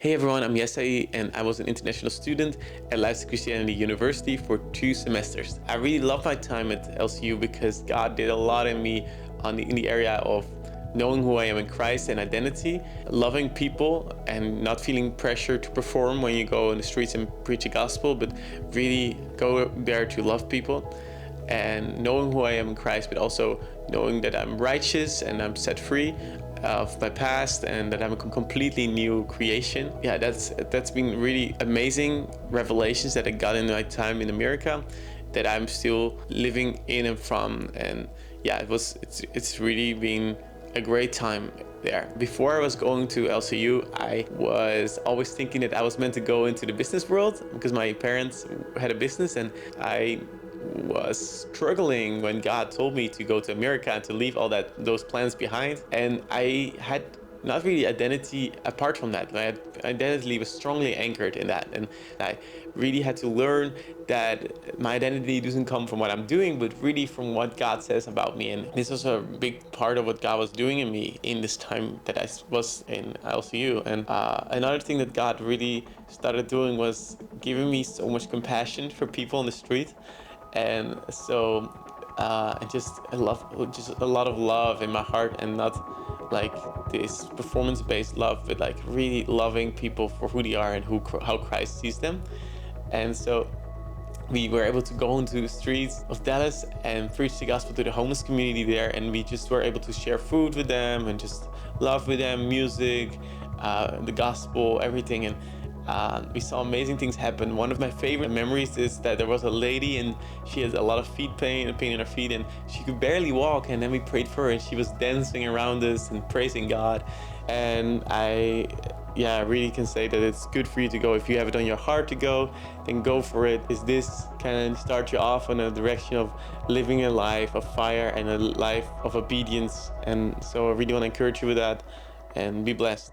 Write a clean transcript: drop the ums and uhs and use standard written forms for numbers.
Hey everyone, I'm Yesai and I was an international student at LCU Christianity University for 2 semesters. I really love my time at LCU because God did a lot in me in the area of knowing who I am in Christ and identity, loving people and not feeling pressure to perform when you go in the streets and preach the gospel, but really go there to love people. And knowing who I am in Christ, but also knowing that I'm righteous and I'm set free of my past and that I'm a completely new creation. Yeah, that's been really amazing revelations that I got in my time in America that I'm still living in and from. And yeah, it's really been a great time there. Before I was going to LCU, I was always thinking that I was meant to go into the business world because my parents had a business, and I was struggling when God told me to go to America and to leave all those plans behind. And I had not really identity apart from that. My identity was strongly anchored in that, and I really had to learn that my identity doesn't come from what I'm doing, but really from what God says about me. And this was a big part of what God was doing in me in this time that I was in LCU. And another thing that God really started doing was giving me so much compassion for people on the street. And so just a lot of love in my heart, and not like this performance-based love, but like really loving people for who they are and how Christ sees them. And so we were able to go into the streets of Dallas and preach the gospel to the homeless community there, and we just were able to share food with them and just love with them, music, the gospel, everything. And we saw amazing things happen. One of my favorite memories is that there was a lady and she had a lot of pain in her feet, and she could barely walk, and then we prayed for her and she was dancing around us and praising God. And I really can say that it's good for you to go. If you have it on your heart to go, then go for it. Is this can start you off in a direction of living a life of fire and a life of obedience. And so I really want to encourage you with that, and be blessed.